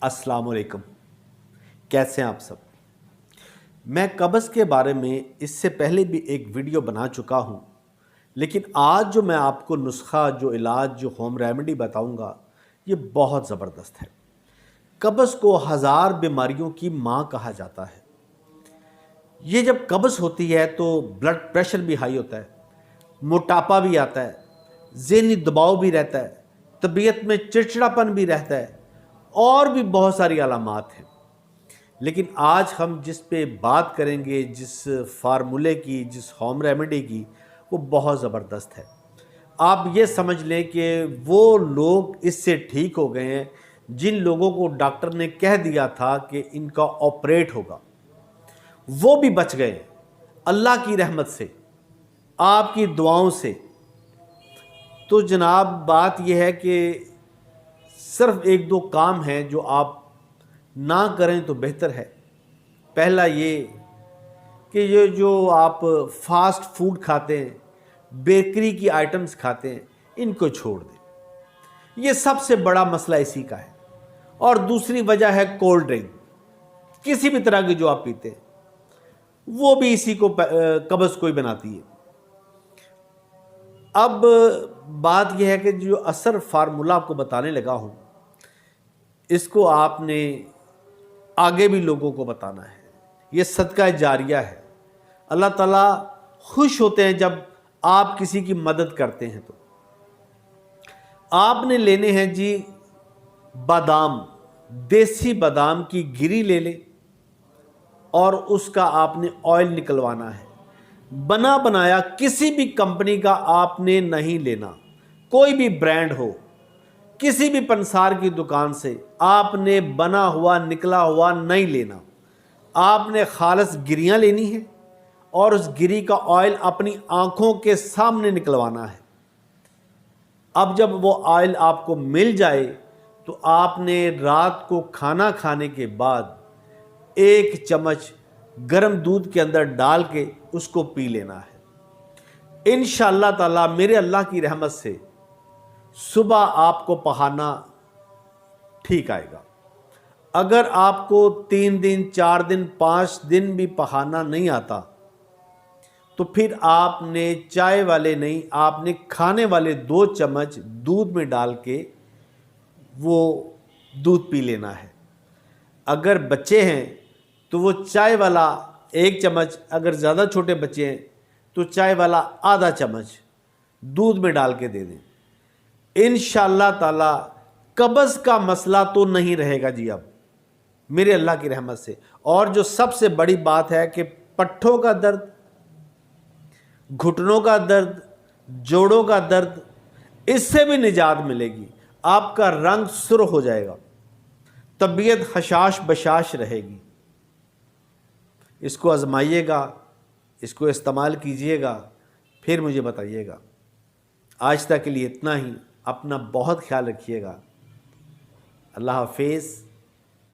अस्सलाम वालेकुम। कैसे हैं आप सब। मैं कब्ज़ के बारे में इससे पहले भी एक वीडियो बना चुका हूं, लेकिन आज जो मैं आपको नुस्खा, जो इलाज, जो होम रेमेडी बताऊंगा, ये बहुत ज़बरदस्त है। कब्ज़ को हज़ार बीमारियों की माँ कहा जाता है। ये जब कब्ज़ होती है तो ब्लड प्रेशर भी हाई होता है, मोटापा भी आता है, ज़हनी दबाव भी रहता है, तबीयत में चिड़चिड़ापन भी रहता है और भी बहुत सारी अलामात हैं। लेकिन आज हम जिस पे बात करेंगे, जिस फार्मूले की, जिस होम रेमेडी की, वो बहुत ज़बरदस्त है। आप ये समझ लें कि वो लोग इससे ठीक हो गए हैं जिन लोगों को डॉक्टर ने कह दिया था कि इनका ऑपरेट होगा, वो भी बच गए अल्लाह की रहमत से, आपकी दुआओं से। तो जनाब, बात यह है कि सिर्फ एक दो काम हैं जो आप ना करें तो बेहतर है। पहला ये कि ये जो आप फास्ट फूड खाते हैं, बेकरी की आइटम्स खाते हैं, इनको छोड़ दें। ये सबसे बड़ा मसला इसी का है। और दूसरी वजह है कोल्ड ड्रिंक, किसी भी तरह की जो आप पीते हैं, वो भी इसी को कब्ज़ को ही बनाती है। अब बात यह है कि जो असर फार्मूला आपको बताने लगा हूँ, इसको आपने आगे भी लोगों को बताना है। ये सदका जारिया है। अल्लाह ताला खुश होते हैं जब आप किसी की मदद करते हैं। तो आपने लेने हैं जी बादाम, देसी बादाम की गिरी ले लें और उसका आपने ऑयल निकलवाना है। बना बनाया किसी भी कंपनी का आपने नहीं लेना, कोई भी ब्रांड हो, किसी भी पंसार की दुकान से आपने बना हुआ निकला हुआ नहीं लेना। आपने खालिस गिरियां लेनी है और उस गिरी का ऑयल अपनी आंखों के सामने निकलवाना है। अब जब वो ऑयल आपको मिल जाए तो आपने रात को खाना खाने के बाद 1 चम्मच गर्म दूध के अंदर डाल के उसको पी लेना है। इंशाअल्लाह ताला मेरे अल्लाह की रहमत से सुबह आपको पहाना ठीक आएगा। अगर आपको 3 दिन, 4 दिन, 5 दिन भी पहाना नहीं आता तो फिर आपने चाय वाले नहीं, आपने खाने वाले 2 चम्मच दूध में डाल के वो दूध पी लेना है। अगर बच्चे हैं तो वो चाय वाला 1 चम्मच, अगर ज़्यादा छोटे बच्चे हैं तो चाय वाला आधा चम्मच दूध में डाल के दे दें। इंशाअल्लाह ताला कब्ज़ का मसला तो नहीं रहेगा जी अब, मेरे अल्लाह की रहमत से। और जो सबसे बड़ी बात है कि पट्ठों का दर्द, घुटनों का दर्द, जोड़ों का दर्द, इससे भी निजात मिलेगी। आपका रंग सुर्ख हो जाएगा, तबीयत हशाश बशाश रहेगी। इसको आजमाइएगा, इसको इस्तेमाल कीजिएगा, फिर मुझे बताइएगा। आज तक के लिए इतना ही। अपना बहुत ख्याल रखिएगा। अल्लाह हाफिज़।